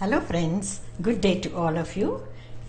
Hello friends, good day to all of you.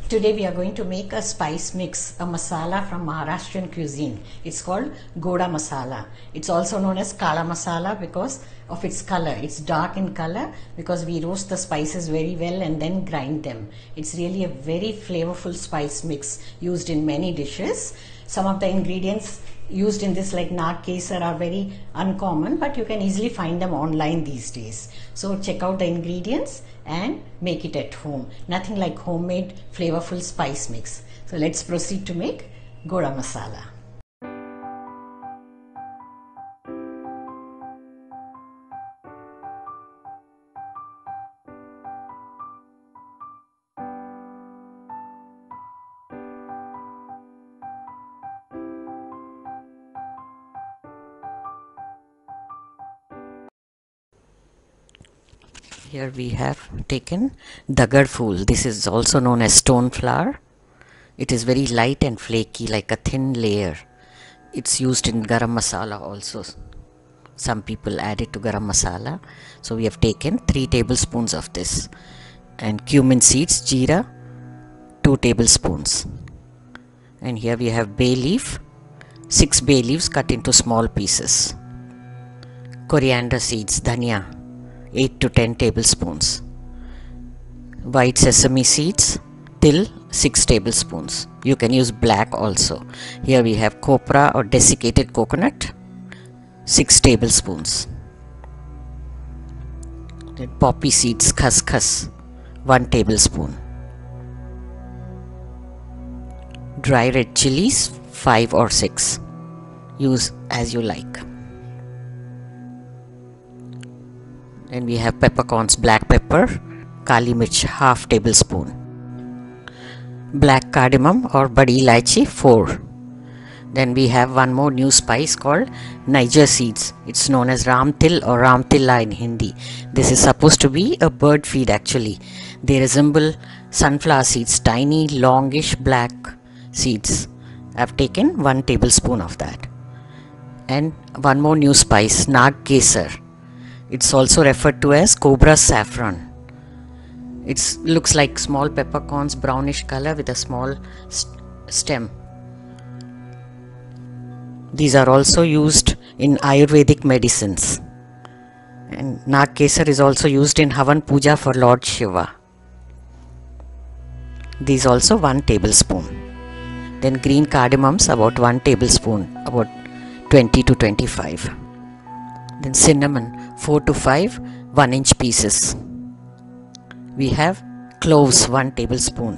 Today we are going to make a spice mix, a masala from Maharashtrian cuisine. It's called Goda Masala. It's also known as Kala Masala because of its color. It's dark in color because we roast the spices very well and then grind them. It's really a very flavorful spice mix used in many dishes. Some of the ingredients used in this like nag kesar are very uncommon, but you can easily find them online these days. So check out the ingredients and make it at home. Nothing like homemade flavorful spice mix. So let's proceed to make Goda Masala. Here we have taken dagar fool. This is also known as stone flour. It is very light and flaky, like a thin layer. It's used in garam masala also. Some people add it to garam masala. So we have taken 3 tablespoons of this. And cumin seeds, jeera, 2 tablespoons. And here we have bay leaf, 6 bay leaves cut into small pieces. Coriander seeds, dhania, 8 to 10 tablespoons. White sesame seeds, till 6 tablespoons. You can use black also. Here we have copra or desiccated coconut, 6 tablespoons. Then poppy seeds, khaskhas, 1 tablespoon. Dry red chilies, 5 or 6. Use as you like. Then we have peppercorns, black pepper, kali mirch, half tablespoon. Black cardamom or badi ilaichi, 4. Then we have one more new spice called Niger seeds. It's known as ramtil or ramtilla in Hindi. This is supposed to be a bird feed actually. They resemble sunflower seeds, tiny, longish black seeds. I've taken 1 tablespoon of that. And one more new spice, nag kesar. It's also referred to as cobra saffron. It looks like small peppercorns, brownish color with a small stem. These are also used in Ayurvedic medicines. And nag kesar is also used in Havan Puja for Lord Shiva. These also 1 tablespoon. Then green cardamoms about 1 tablespoon, about 20 to 25. Then cinnamon, 4 to 5 1-inch pieces. We have cloves, 1 tablespoon.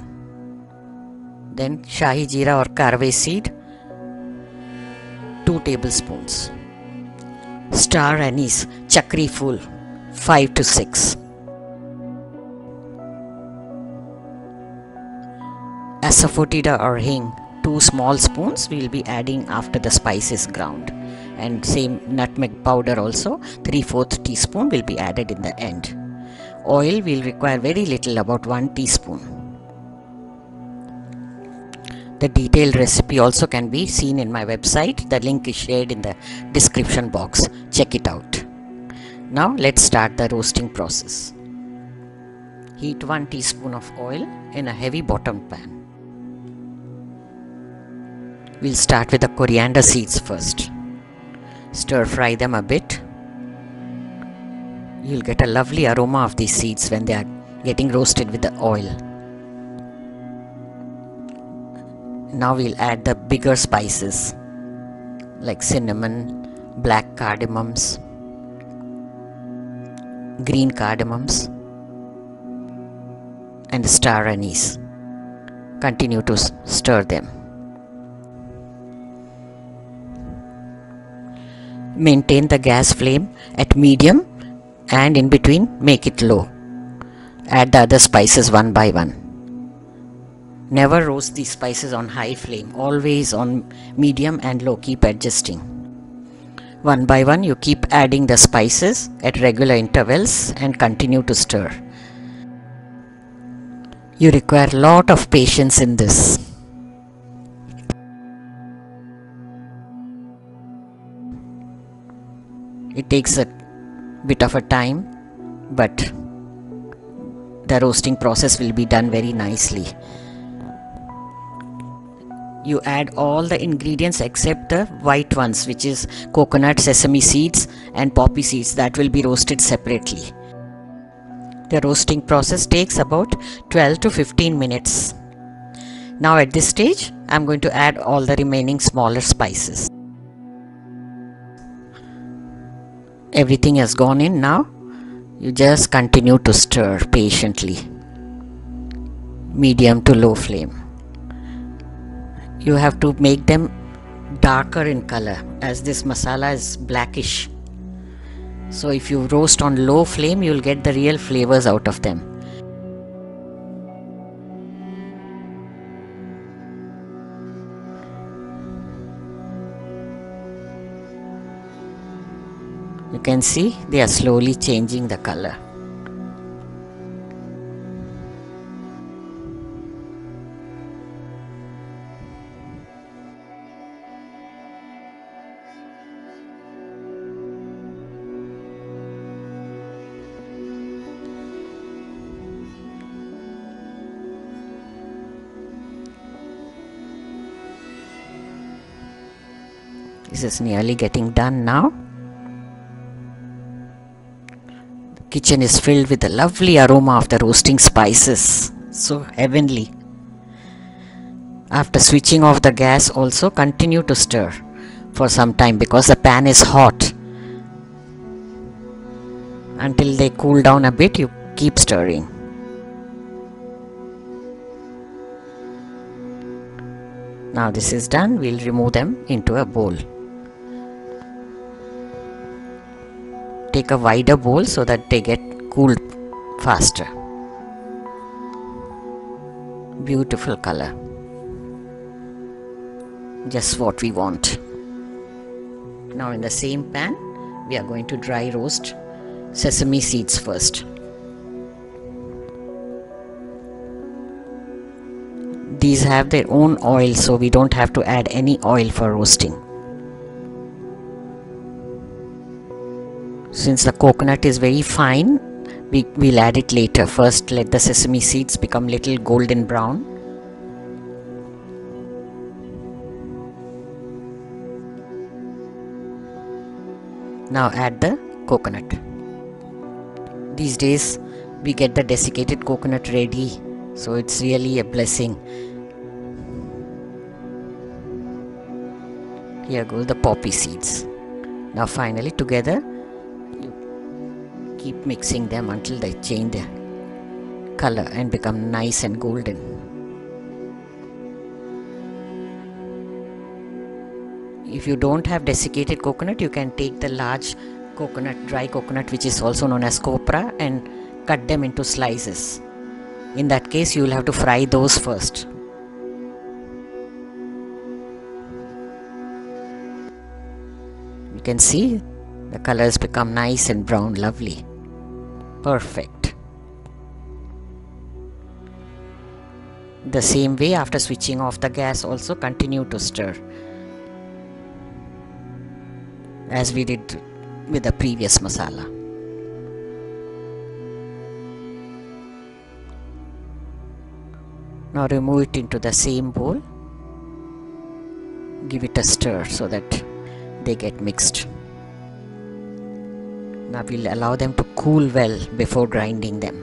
Then shahi jeera or karve seed, 2 tablespoons. Star anise, chakri fool, 5 to 6. Asafoetida or hing, 2 small spoons we will be adding after the spice is ground. And same nutmeg powder also, 3/4 teaspoon will be added in the end. Oil will require very little, about 1 teaspoon. The detailed recipe also can be seen in my website. The link is shared in the description box. Check it out. Now let's start the roasting process. Heat 1 teaspoon of oil in a heavy bottom pan. We'll start with the coriander seeds first. Stir fry them a bit. You'll get a lovely aroma of these seeds when they are getting roasted with the oil. Now we'll add the bigger spices like cinnamon, black cardamoms, green cardamoms, and the star anise. Continue to stir them. Maintain the gas flame at medium and in between make it low. Add the other spices one by one. Never roast these spices on high flame, always on medium and low, keep adjusting. One by one you keep adding the spices at regular intervals and continue to stir. You require a lot of patience in this. It takes a bit of a time, but the roasting process will be done very nicely. You add all the ingredients except the white ones, which is coconut, sesame seeds and poppy seeds, that will be roasted separately. The roasting process takes about 12 to 15 minutes. Now at this stage, I am going to add all the remaining smaller spices. Everything has gone in now. You just continue to stir patiently, medium to low flame. You have to make them darker in color, as this masala is blackish. So if you roast on low flame, you will get the real flavors out of them. You can see they are slowly changing the color. This is nearly getting done now. The kitchen is filled with the lovely aroma of the roasting spices. So heavenly. After switching off the gas, also continue to stir for some time because the pan is hot. Until they cool down a bit, you keep stirring. Now this is done, we'll remove them into a bowl. Take a wider bowl so that they get cooled faster. Beautiful color. Just what we want. Now in the same pan, we are going to dry roast sesame seeds first. These have their own oil, so we don't have to add any oil for roasting. Since the coconut is very fine, we'll add it later. First, let the sesame seeds become little golden brown. Now add the coconut. These days we get the desiccated coconut ready, so it's really a blessing. Here go the poppy seeds. Now finally together, keep mixing them until they change their color and become nice and golden. If you don't have desiccated coconut, you can take the large coconut, dry coconut, which is also known as copra, and cut them into slices. In that case, you will have to fry those first. You can see the colors become nice and brown, lovely. Perfect. The same way, after switching off the gas, also continue to stir as we did with the previous masala. Now remove it into the same bowl. Give it a stir so that they get mixed. Now we'll allow them to cool well before grinding them.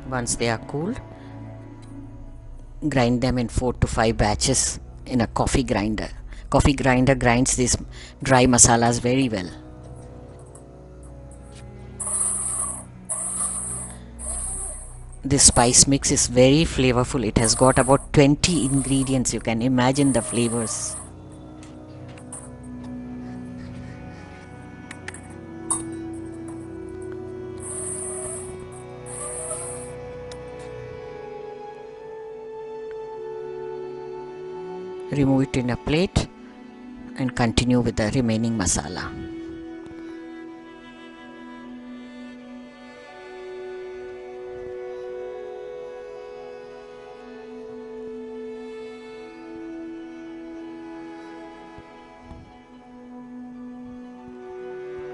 Once they are cooled, grind them in 4 to 5 batches in a coffee grinder. Coffee grinder grinds these dry masalas very well. This spice mix is very flavorful. It has got about 20 ingredients. You can imagine the flavors. Remove it in a plate and continue with the remaining masala.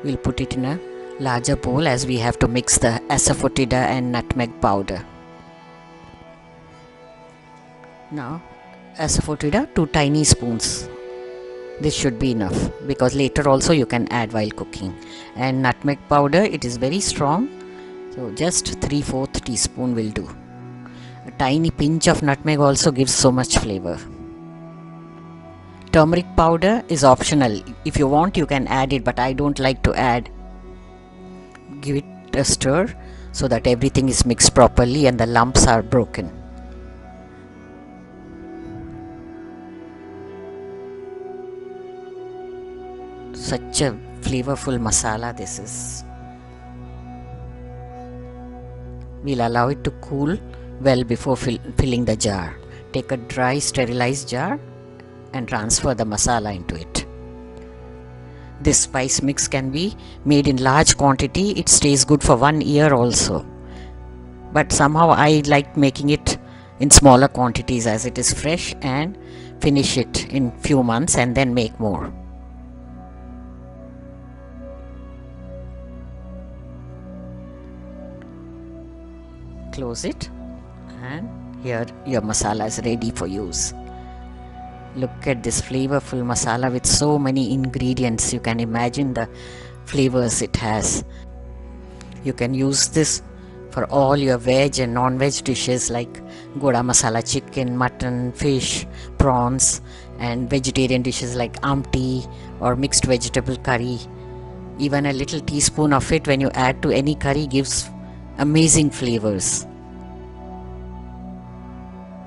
We'll put it in a larger bowl as we have to mix the asafoetida and nutmeg powder. Now asafoetida 2 tiny spoons. This should be enough because later also you can add while cooking. And nutmeg powder, it is very strong, so just 3/4 teaspoon will do. A tiny pinch of nutmeg also gives so much flavor. Turmeric powder is optional. If you want you can add it, but I don't like to add. Give it a stir so that everything is mixed properly and the lumps are broken. Such a flavorful masala this is. We'll allow it to cool well before filling the jar. Take a dry sterilized jar and transfer the masala into it. This spice mix can be made in large quantity. It stays good for 1 year also. But somehow I like making it in smaller quantities as it is fresh, and finish it in few months and then make more. Close it, and here your masala is ready for use. Look at this flavorful masala with so many ingredients. You can imagine the flavors it has. You can use this for all your veg and non-veg dishes like Goda Masala chicken, mutton, fish, prawns, and vegetarian dishes like amti or mixed vegetable curry. Even a little teaspoon of it when you add to any curry gives amazing flavors.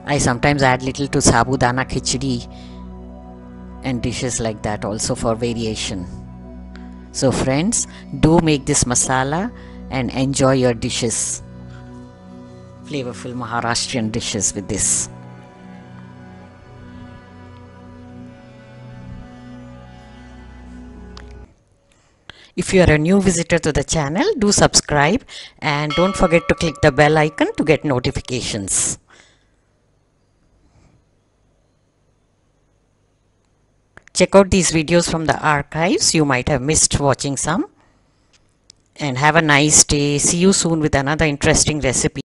I sometimes add little to sabudana khichdi and dishes like that also for variation. So friends, do make this masala and enjoy your dishes. Flavorful Maharashtrian dishes with this. If you are a new visitor to the channel, do subscribe and don't forget to click the bell icon to get notifications. Check out these videos from the archives. You might have missed watching some. And have a nice day. See you soon with another interesting recipe.